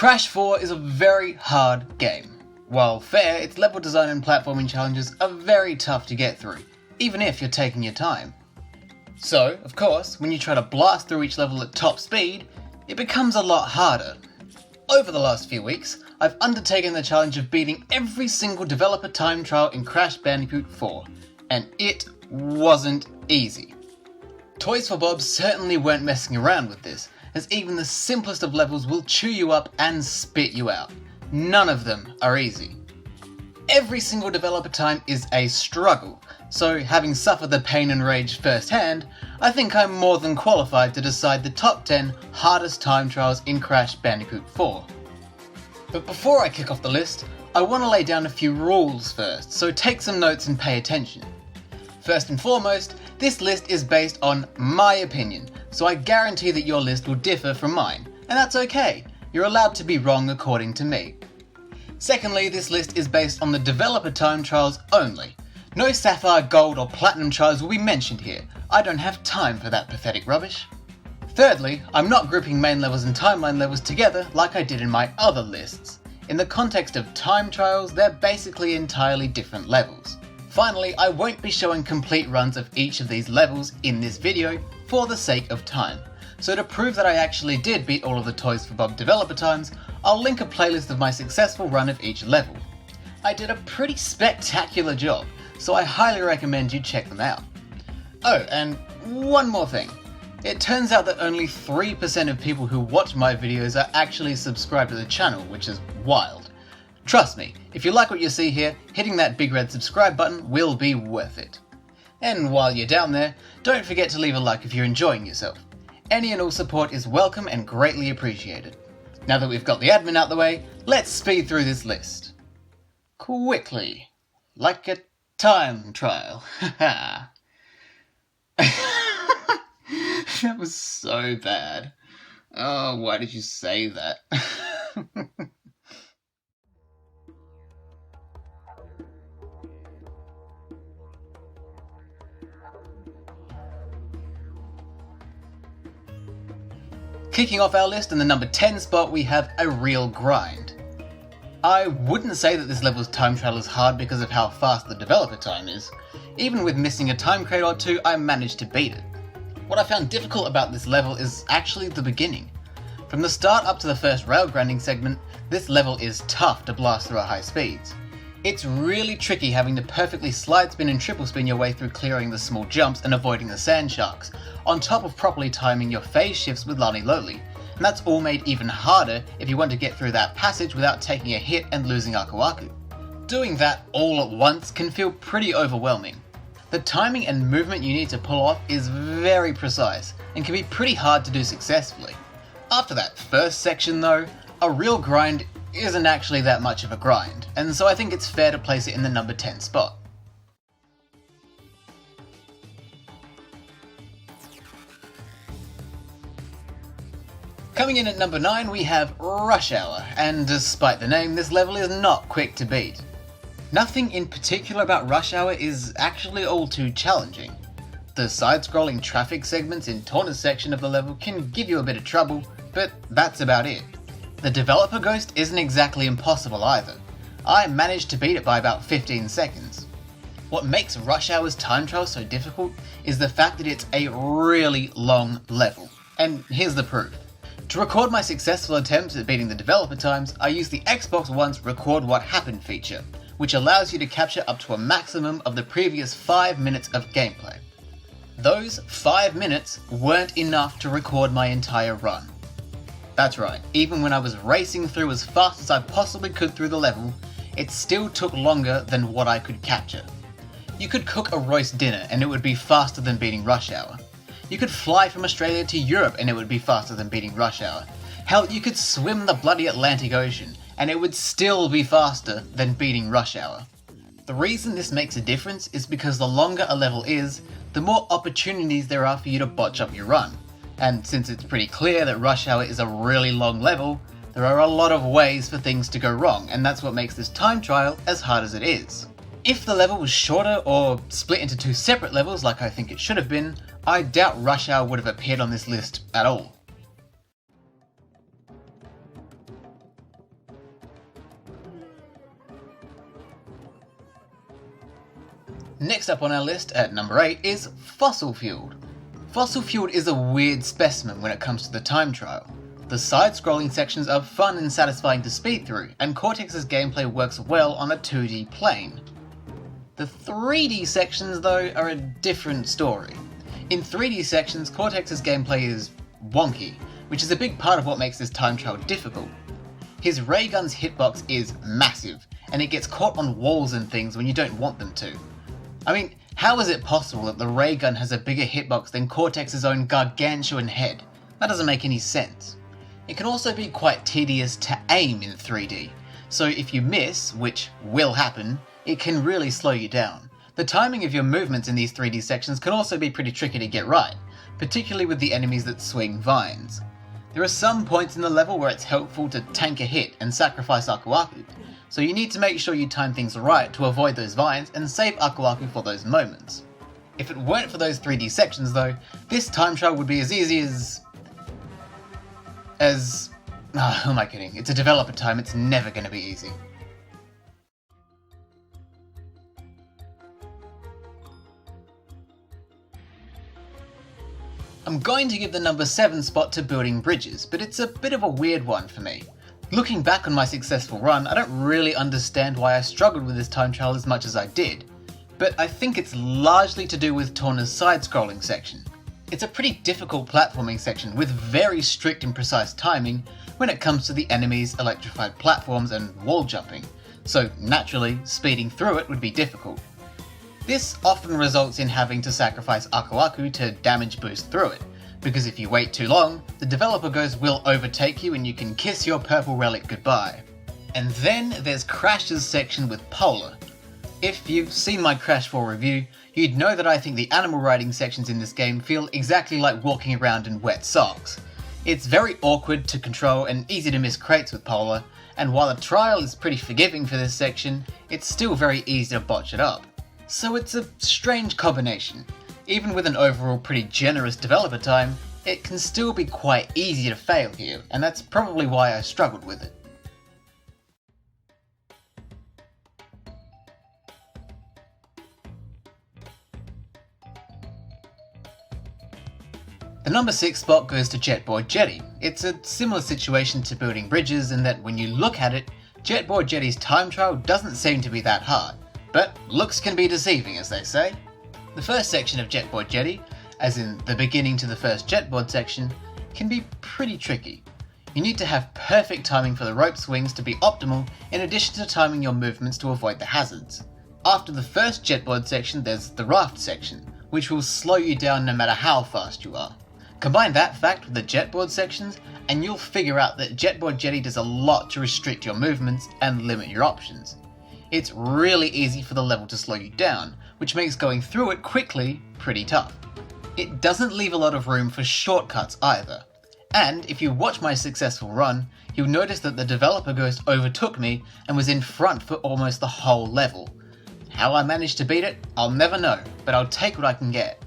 Crash 4 is a very hard game. While fair, its level design and platforming challenges are very tough to get through, even if you're taking your time. So, of course, when you try to blast through each level at top speed, it becomes a lot harder. Over the last few weeks, I've undertaken the challenge of beating every single developer time trial in Crash Bandicoot 4, and it wasn't easy. Toys for Bob certainly weren't messing around with this, as even the simplest of levels will chew you up and spit you out. None of them are easy. Every single developer time is a struggle, so having suffered the pain and rage firsthand, I think I'm more than qualified to decide the top 10 hardest time trials in Crash Bandicoot 4. But before I kick off the list, I want to lay down a few rules first, so take some notes and pay attention. First and foremost, this list is based on my opinion, so I guarantee that your list will differ from mine, and that's okay. You're allowed to be wrong according to me. Secondly, this list is based on the developer time trials only. No Sapphire, Gold or Platinum trials will be mentioned here. I don't have time for that pathetic rubbish. Thirdly, I'm not grouping main levels and timeline levels together like I did in my other lists. In the context of time trials, they're basically entirely different levels. Finally, I won't be showing complete runs of each of these levels in this video for the sake of time. So to prove that I actually did beat all of the Toys for Bob developer times, I'll link a playlist of my successful run of each level. I did a pretty spectacular job, so I highly recommend you check them out. Oh, and one more thing. It turns out that only 3% of people who watch my videos are actually subscribed to the channel, which is wild. Trust me, if you like what you see here, hitting that big red subscribe button will be worth it. And while you're down there, don't forget to leave a like if you're enjoying yourself. Any and all support is welcome and greatly appreciated. Now that we've got the admin out the way, let's speed through this list. Quickly. Like a time trial. Haha. That was so bad. Oh, why did you say that? Kicking off our list in the number 10 spot, we have A Real Grind. I wouldn't say that this level's time trial is hard because of how fast the developer time is. Even with missing a time crate or two, I managed to beat it. What I found difficult about this level is actually the beginning. From the start up to the first rail grinding segment, this level is tough to blast through at high speeds. It's really tricky having to perfectly slide spin and triple spin your way through clearing the small jumps and avoiding the sand sharks, on top of properly timing your phase shifts with Lani Loli, and that's all made even harder if you want to get through that passage without taking a hit and losing Aku Aku. Doing that all at once can feel pretty overwhelming. The timing and movement you need to pull off is very precise and can be pretty hard to do successfully. After that first section though, A Real Grind isn't actually that much of a grind, and so I think it's fair to place it in the number 10 spot. Coming in at number 9 we have Rush Hour, and despite the name, this level is not quick to beat. Nothing in particular about Rush Hour is actually all too challenging. The side-scrolling traffic segments in Torna's section of the level can give you a bit of trouble, but that's about it. The developer ghost isn't exactly impossible either. I managed to beat it by about 15 seconds. What makes Rush Hour's time trial so difficult is the fact that it's a really long level. And here's the proof. To record my successful attempts at beating the developer times, I used the Xbox One's Record What Happened feature, which allows you to capture up to a maximum of the previous 5 minutes of gameplay. Those 5 minutes weren't enough to record my entire run. That's right, even when I was racing through as fast as I possibly could through the level, it still took longer than what I could capture. You could cook a roast dinner and it would be faster than beating Rush Hour. You could fly from Australia to Europe and it would be faster than beating Rush Hour. Hell, you could swim the bloody Atlantic Ocean and it would still be faster than beating Rush Hour. The reason this makes a difference is because the longer a level is, the more opportunities there are for you to botch up your run. And since it's pretty clear that Rush Hour is a really long level, there are a lot of ways for things to go wrong, and that's what makes this time trial as hard as it is. If the level was shorter or split into 2 separate levels like I think it should have been, I doubt Rush Hour would have appeared on this list at all. Next up on our list at number 8 is Fossil Fueled. Fossil Fueled is a weird specimen when it comes to the time trial. The side-scrolling sections are fun and satisfying to speed through, and Cortex's gameplay works well on a 2D plane. The 3D sections, though, are a different story. In 3D sections, Cortex's gameplay is wonky, which is a big part of what makes this time trial difficult. His ray gun's hitbox is massive, and it gets caught on walls and things when you don't want them to. I mean, how is it possible that the ray gun has a bigger hitbox than Cortex's own gargantuan head? That doesn't make any sense. It can also be quite tedious to aim in 3D, so if you miss, which will happen, it can really slow you down. The timing of your movements in these 3D sections can also be pretty tricky to get right, particularly with the enemies that swing vines. There are some points in the level where it's helpful to tank a hit and sacrifice Aku Aku, so you need to make sure you time things right to avoid those vines and save Aku Aku for those moments. If it weren't for those 3D sections though, this time trial would be as easy who am I kidding? It's a developer time, it's never going to be easy. I'm going to give the number 7 spot to building bridges, but it's a bit of a weird one for me. Looking back on my successful run, I don't really understand why I struggled with this time trial as much as I did, but I think it's largely to do with Torna's side-scrolling section. It's a pretty difficult platforming section with very strict and precise timing when it comes to the enemies, electrified platforms and wall jumping, so naturally speeding through it would be difficult. This often results in having to sacrifice Aku Aku to damage boost through it, because if you wait too long, the developer ghost will overtake you and you can kiss your purple relic goodbye. And then there's Crash's section with Polar. If you've seen my Crash 4 review, you'd know that I think the animal riding sections in this game feel exactly like walking around in wet socks. It's very awkward to control and easy to miss crates with Polar, and while the trial is pretty forgiving for this section, it's still very easy to botch it up. So it's a strange combination. Even with an overall pretty generous developer time, it can still be quite easy to fail here, and that's probably why I struggled with it. The number 6 spot goes to JETBOARD JETTY. It's a similar situation to building bridges in that when you look at it, JETBOARD JETTY's time trial doesn't seem to be that hard, but looks can be deceiving, as they say. The first section of JETBOARD JETTY, as in the beginning to the first jetboard section, can be pretty tricky. You need to have perfect timing for the rope swings to be optimal, in addition to timing your movements to avoid the hazards. After the first jetboard section, there's the raft section, which will slow you down no matter how fast you are. Combine that fact with the jetboard sections, and you'll figure out that JETBOARD JETTY does a lot to restrict your movements and limit your options. It's really easy for the level to slow you down, which makes going through it quickly pretty tough. It doesn't leave a lot of room for shortcuts either. And if you watch my successful run, you'll notice that the developer ghost overtook me and was in front for almost the whole level. How I managed to beat it, I'll never know, but I'll take what I can get.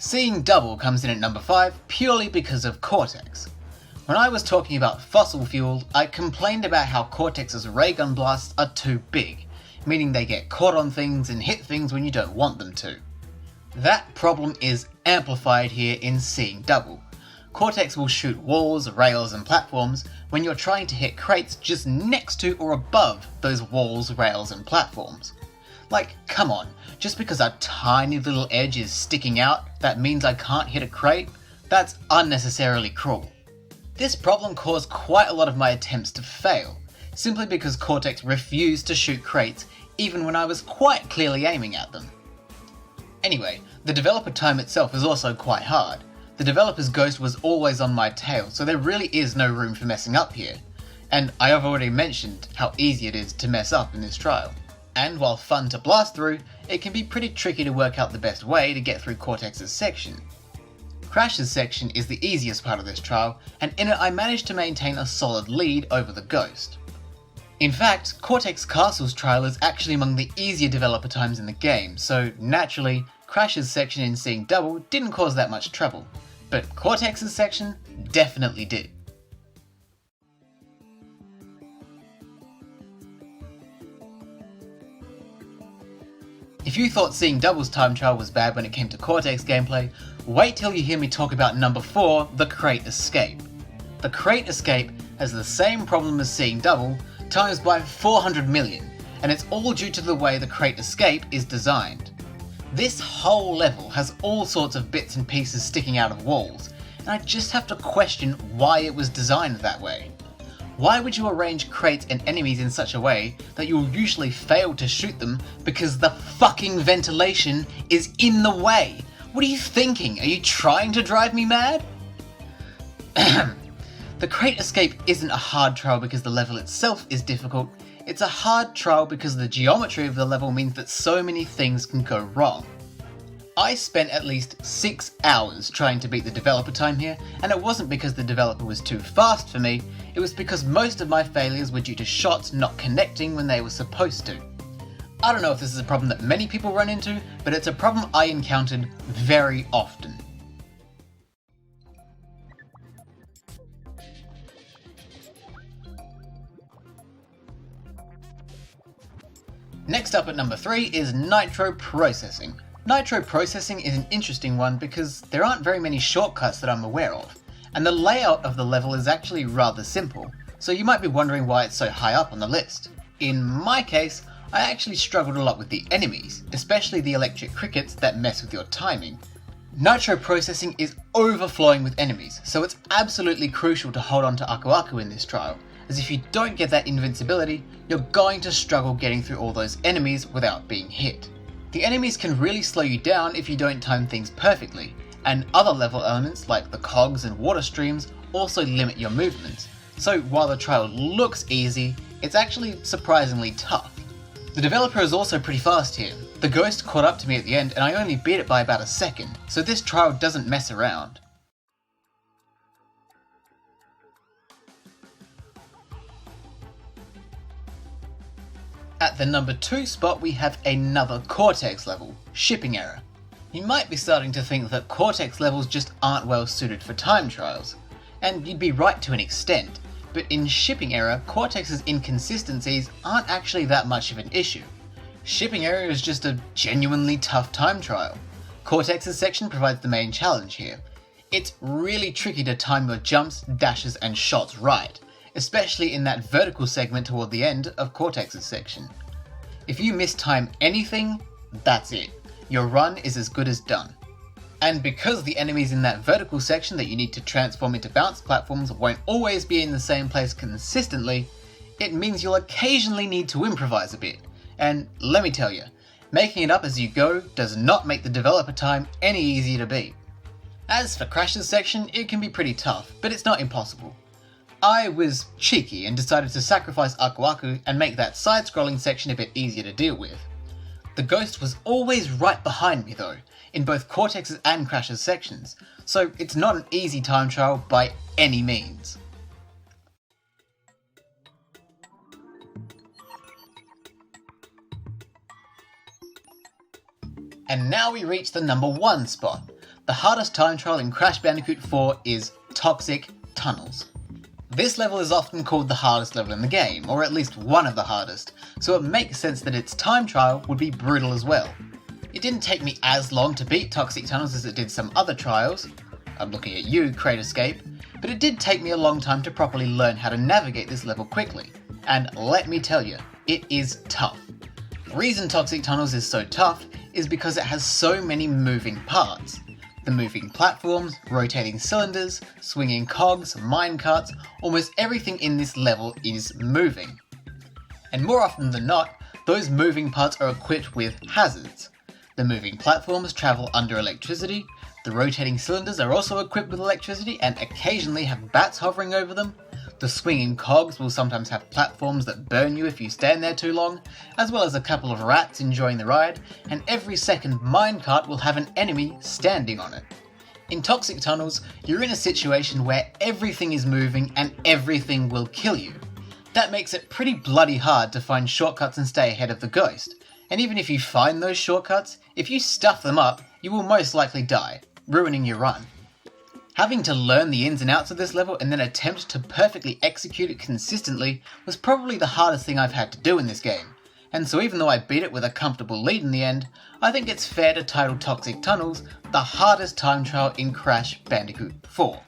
Seeing Double comes in at number 5 purely because of Cortex. When I was talking about Fossil Fueled, I complained about how Cortex's ray gun blasts are too big, meaning they get caught on things and hit things when you don't want them to. That problem is amplified here in Seeing Double. Cortex will shoot walls, rails and platforms when you're trying to hit crates just next to or above those walls, rails and platforms. Like, come on, just because a tiny little edge is sticking out, that means I can't hit a crate? That's unnecessarily cruel. This problem caused quite a lot of my attempts to fail, simply because Cortex refused to shoot crates even when I was quite clearly aiming at them. Anyway, the developer time itself is also quite hard. The developer's ghost was always on my tail, so there really is no room for messing up here. And I have already mentioned how easy it is to mess up in this trial. And while fun to blast through, it can be pretty tricky to work out the best way to get through Cortex's section. Crash's section is the easiest part of this trial, and in it I managed to maintain a solid lead over the ghost. In fact, Cortex Castle's trial is actually among the easier developer times in the game, so naturally, Crash's section in Seeing Double didn't cause that much trouble, but Cortex's section definitely did. If you thought seeing Double's time trial was bad when it came to Cortex gameplay, wait till you hear me talk about number 4, the Crate Escape. The Crate Escape has the same problem as seeing Double, times by 400 million, and it's all due to the way the Crate Escape is designed. This whole level has all sorts of bits and pieces sticking out of walls, and I just have to question why it was designed that way. Why would you arrange crates and enemies in such a way that you'll usually fail to shoot them because the fucking ventilation is in the way? What are you thinking? Are you trying to drive me mad? The Crate Escape isn't a hard trial because the level itself is difficult, it's a hard trial because the geometry of the level means that so many things can go wrong. I spent at least 6 hours trying to beat the developer time here, and it wasn't because the developer was too fast for me, it was because most of my failures were due to shots not connecting when they were supposed to. I don't know if this is a problem that many people run into, but it's a problem I encountered very often. Next up at number 3 is Nitro Processing. Nitro Processing is an interesting one because there aren't very many shortcuts that I'm aware of, and the layout of the level is actually rather simple, so you might be wondering why it's so high up on the list. In my case, I actually struggled a lot with the enemies, especially the electric crickets that mess with your timing. Nitro Processing is overflowing with enemies, so it's absolutely crucial to hold on to Aku Aku in this trial, as if you don't get that invincibility, you're going to struggle getting through all those enemies without being hit. The enemies can really slow you down if you don't time things perfectly, and other level elements like the cogs and water streams also limit your movements, so while the trial looks easy, it's actually surprisingly tough. The developer is also pretty fast here. The ghost caught up to me at the end and I only beat it by about a second, so this trial doesn't mess around. At the number 2 spot we have another Cortex level, Shipping Error. You might be starting to think that Cortex levels just aren't well suited for time trials, and you'd be right to an extent, but in Shipping Error, Cortex's inconsistencies aren't actually that much of an issue. Shipping Error is just a genuinely tough time trial. Cortex's section provides the main challenge here. It's really tricky to time your jumps, dashes and shots right, especially in that vertical segment toward the end of Cortex's section. If you mistime anything, that's it. Your run is as good as done. And because the enemies in that vertical section that you need to transform into bounce platforms won't always be in the same place consistently, it means you'll occasionally need to improvise a bit. And let me tell you, making it up as you go does not make the developer time any easier to beat. As for Crash's section, it can be pretty tough, but it's not impossible. I was cheeky and decided to sacrifice Aku Aku and make that side-scrolling section a bit easier to deal with. The ghost was always right behind me though, in both Cortex's and Crash's sections, so it's not an easy time trial by any means. And now we reach the number 1 spot. The hardest time trial in Crash Bandicoot 4 is Toxic Tunnels. This level is often called the hardest level in the game, or at least one of the hardest, so it makes sense that its time trial would be brutal as well. It didn't take me as long to beat Toxic Tunnels as it did some other trials, I'm looking at you, Crate Escape, but it did take me a long time to properly learn how to navigate this level quickly, and let me tell you, it is tough. The reason Toxic Tunnels is so tough is because it has so many moving parts. The moving platforms, rotating cylinders, swinging cogs, minecarts, almost everything in this level is moving. And more often than not, those moving parts are equipped with hazards. The moving platforms travel under electricity, the rotating cylinders are also equipped with electricity and occasionally have bats hovering over them, the swinging cogs will sometimes have platforms that burn you if you stand there too long, as well as a couple of rats enjoying the ride, and every second minecart will have an enemy standing on it. In Toxic Tunnels, you're in a situation where everything is moving and everything will kill you. That makes it pretty bloody hard to find shortcuts and stay ahead of the ghost, and even if you find those shortcuts, if you stuff them up, you will most likely die, ruining your run. Having to learn the ins and outs of this level and then attempt to perfectly execute it consistently was probably the hardest thing I've had to do in this game, and so even though I beat it with a comfortable lead in the end, I think it's fair to title Toxic Tunnels the hardest time trial in Crash Bandicoot 4.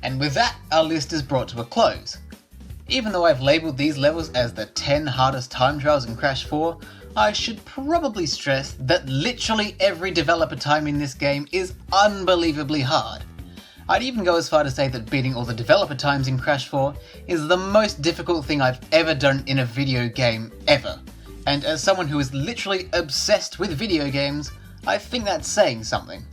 And with that, our list is brought to a close. Even though I've labelled these levels as the 10 hardest time trials in Crash 4, I should probably stress that literally every developer time in this game is unbelievably hard. I'd even go as far to say that beating all the developer times in Crash 4 is the most difficult thing I've ever done in a video game ever. And as someone who is literally obsessed with video games, I think that's saying something.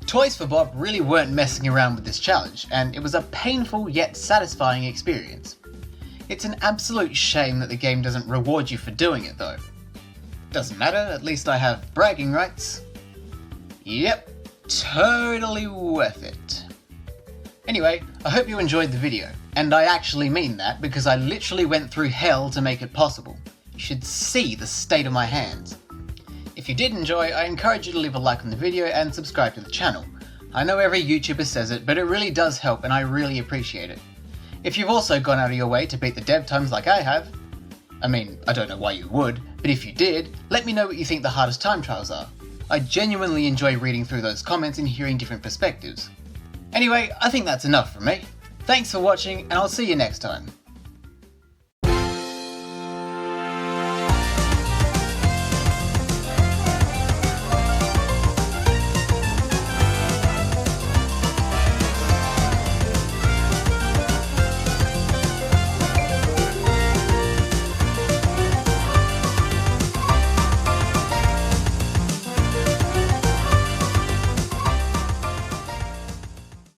Toys for Bob really weren't messing around with this challenge, and it was a painful yet satisfying experience. It's an absolute shame that the game doesn't reward you for doing it though. Doesn't matter, at least I have bragging rights. Yep, totally worth it. Anyway, I hope you enjoyed the video, and I actually mean that because I literally went through hell to make it possible. You should see the state of my hands. If you did enjoy, I encourage you to leave a like on the video and subscribe to the channel. I know every YouTuber says it, but it really does help and I really appreciate it. If you've also gone out of your way to beat the dev times like I have, I mean, I don't know why you would, but if you did, let me know what you think the hardest time trials are. I genuinely enjoy reading through those comments and hearing different perspectives. Anyway, I think that's enough from me. Thanks for watching, and I'll see you next time.